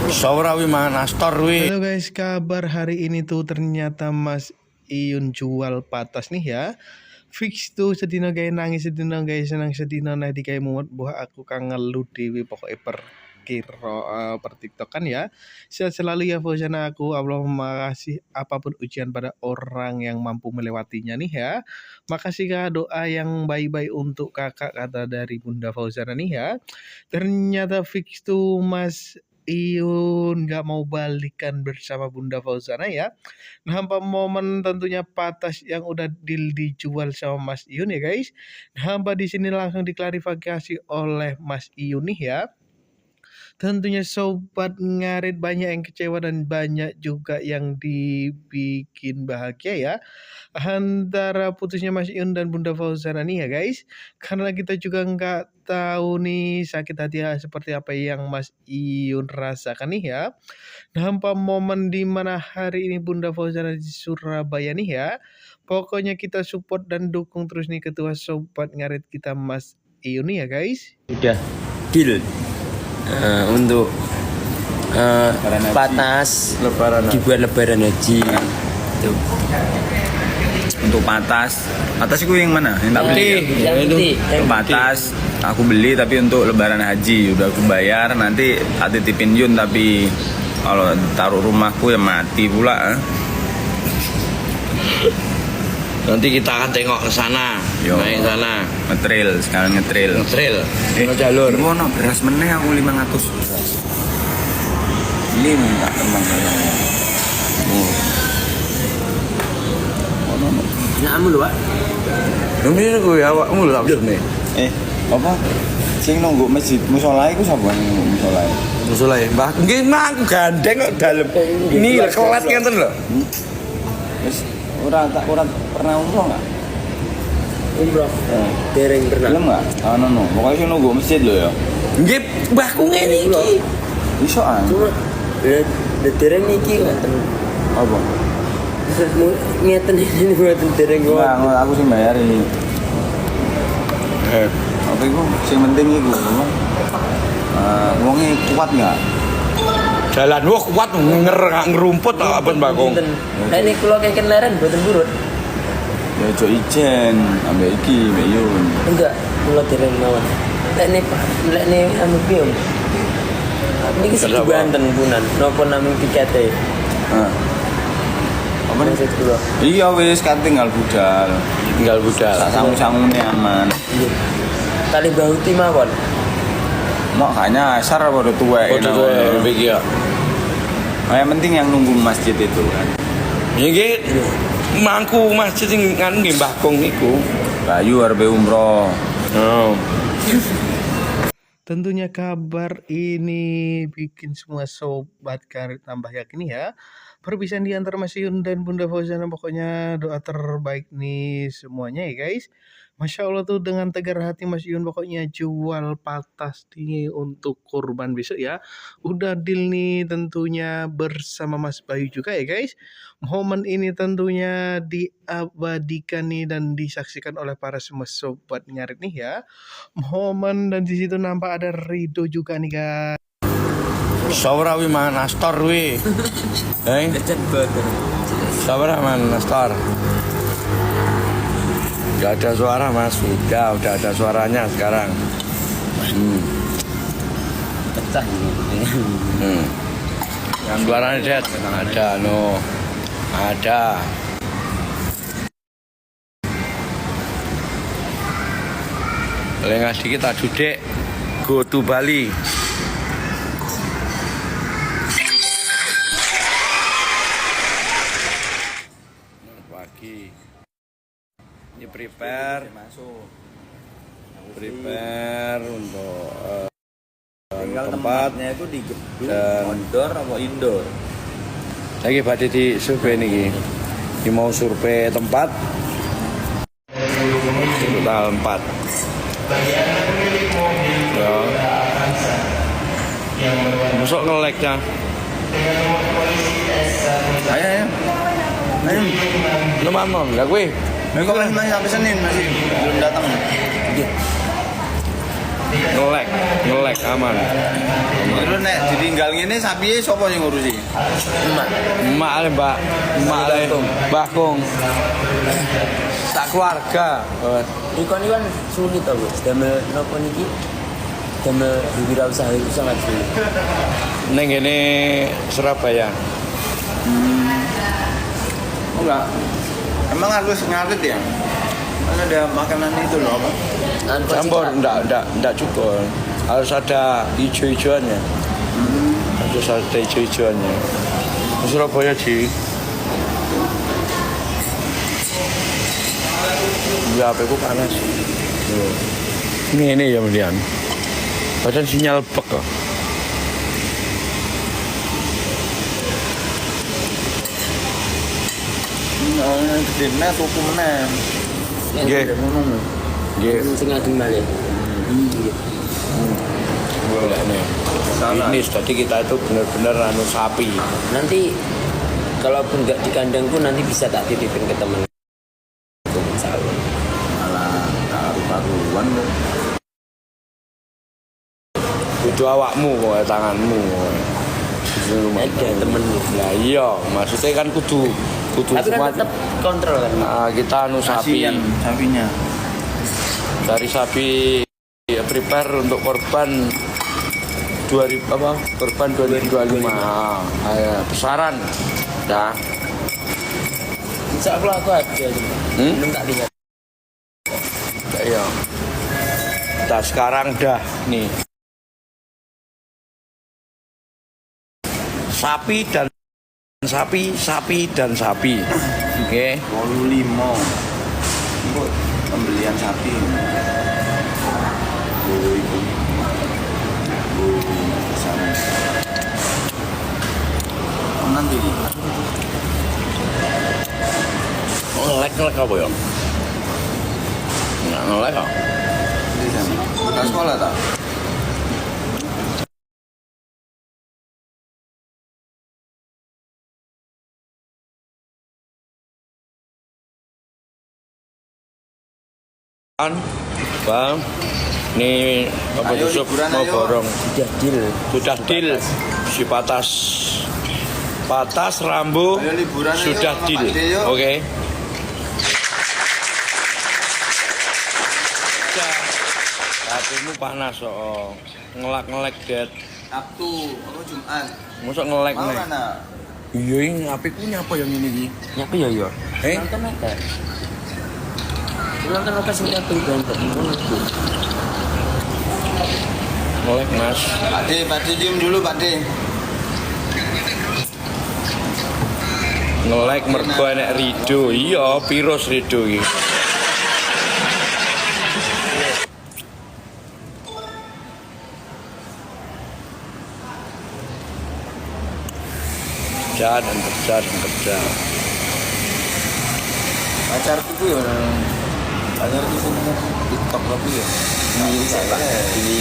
Saurawi mana store wi. Halo guys, kabar hari ini tuh ternyata Mas Iyun jual patas nih ya. Fix tuh sedina guys nangis sedina guys senang sedina nah di kayak muat buah aku kangen lu dewi pokoknya per TikTok kan ya. Sehat selalu ya Fauzana aku. Allah makasih apapun ujian pada orang yang mampu melewatinya nih ya. Makasih kak doa yang baik-baik untuk kakak kata dari Bunda Fauzana nih ya. Ternyata fix tuh Mas Iyun nggak mau balikan bersama Bunda Fauzana ya. Nampak momen tentunya patas yang udah dijual sama Mas Iyun ya guys. Nampak di sini langsung diklarifikasi oleh Mas Iyun nih ya. Tentunya sobat ngarit banyak yang kecewa dan banyak juga yang dibikin bahagia ya. Antara putusnya Mas Iyun dan Bunda Fauzana nih ya guys. Karena kita juga nggak tahu nih sakit hati seperti apa yang Mas Iyun rasakan nih ya. Nampak momen di mana hari ini Bunda Fauzana di Surabaya nih ya. Pokoknya kita support dan dukung terus nih ketua sobat ngarit kita Mas Iyun nih ya guys. Udah deal untuk patas dibuat lebaran haji itu. Untuk patas itu yang mana? Yang tak beli ya? Untuk patas aku beli tapi untuk lebaran haji udah aku bayar, nanti tak titipin Yun tapi kalau taruh rumahku ya mati pula. Nanti kita akan tengok ke sana, naik sana. Ngetril, sekarang ngetril. Jalur. Gua no beras meneh aku 500 beras. Ini minta teman saya. Nyamu lho, Pak. Ini gue awakmu lho tak nih. Apa? Sing nunggu masjid musala iku sapa nunggu musala? Musola ya, Mbah. Nggih, mah aku gandeng kok dalem. Ini kelas ngenten lho. Wis ora pernah umroh enggak? Umroh. Dereng pernah. Belum enggak? No. Pokoknya sing nunggu masjid lho ya. Nggih, mbahku ngene iki. Iso ah. Cuma dereng iki ngoten. Apa? Ngeten ini mboten dereng kok. Enggak, aku sing bayar ini. Apa iku sing penting iku. Wonge kuat enggak? Jalan wah kuat ngerumput kok abon Bakung. Lah ini kula keken leren mboten burut. Ya ojo ijen ambek iki mbek Yun. Enggak, kula dereng mawon. Lek ini anu piye? Niki sing Banten punan, napa namung tikete? Heeh. Apa nih? Maksud kula. Iya wis kan tinggal budal. Sak sangu-sangune aman. Iya. Kali bauti mawon. Mak hanya asar apa udah tua Iki ya. yang penting yang nunggu masjid itu kan. Nggih. Mangku masjid sing nganu nggih Mbah Kong niku. Bayu arep umroh. Oh. Tentunya kabar ini bikin semua sobat karit tambah yakin ya. Perpisahan di antara Mas Iyun dan Bunda Fauzana pokoknya doa terbaik nih semuanya ya guys. Masya Allah tuh dengan tegar hati Mas Iyun pokoknya jual patas nih untuk kurban besok ya. Udah deal nih tentunya bersama Mas Bayu juga ya guys. Momen ini tentunya diabadikan nih dan disaksikan oleh para semua sobat ngarit nih ya. Momen dan di situ nampak ada Rido juga nih guys. Saurawi mana store wi. Sabar mana store. Gak ada suara mas, udah ada suaranya sekarang. Pecah ini. Suaranya Dad, ada no, ada. Lengah dikit tak dudek, go to Bali. Pagi. Ini prepare untuk tempatnya itu di gedung outdoor atau indoor. Lagi pada di survei nih, ini mau survei tempat total 4. Ya. Masuk nge-like-nya. Ayo. Lu mamam, lah gue. Kok masih sampai Senin masih belum datang. Nge-like aman. Terus nek jadi meninggal ngene sapiye sapa sing ngurusi? Emak. Emak le, Mbak. Emak le. Mbah Kung. Tak keluarga. Ikon ini kan sulit tau Bu. Damel nopo niki? Damel wirausaha itu sangat sulit. Neng ini Surabaya. Oh enggak. Emang harus ngarit ya? Kan ada makanan itu loh apa? Campur, enggak cukup. Harus ada hijau-hijauannya. Harus ada hijau-hijauannya. Surabaya sih. Ya, HP ku panas. Ini ya kemudian. Padahal sinyal bek kok. Ini gede nih, tuku nih. Nggih. Nggih. Sing adem balik. Boleh nih. Ini tadi kita itu benar-benar anu sapi. Nanti kalaupun nggak di kandang pun nanti bisa tak titipin ke temen. Malah karu-karuan loh. Kudu awakmu kok tanganmu. Ada temen. Ya iya, maksudnya kan kudu Tapi kan semua. tetap kontrol kan. Nah, kita anu sapi. Kasian sapinya. Dari sapi ya, prepare untuk korban 2000 apa? Korban 2025. Ayo, besaran. Dah. Insya Allah aku ada. Belum tak lihat. Iya. Dah sekarang dah nih. Sapi dan sapi, sapi dan sapi. Oke. 25. Untuk pembelian sapi. Oh, itu. Oh, sana. Nanti. Ngelek apa ya? Nggak ngelek kok. Di sana. Bekas sekolah tak? Bang, nih apa Ayo, Yusuf liburan, mau ayo. borong? Sudah deal. Si patas rambu Ayo, liburan, ayo, sudah sama deal. Pak De, yuk. Oke. Hatimu panas oh. Ngelak det. Sabtu, apa Jumat? Masa ngelek Mau nih? mana? Iya ini apiku nyapa yang ini iki? Nyapa ya ya. Eh? Nonton aja. Nonton apa sih nyapa berantem? Ngelek Mas. Pak De diem dulu Pak De. Ngelek mergo enek Rido. Iya, virus Rido iki. kerja. Pacarku tuh ya, pacarku sini TikTok tapi ya. Ini saya. Ini.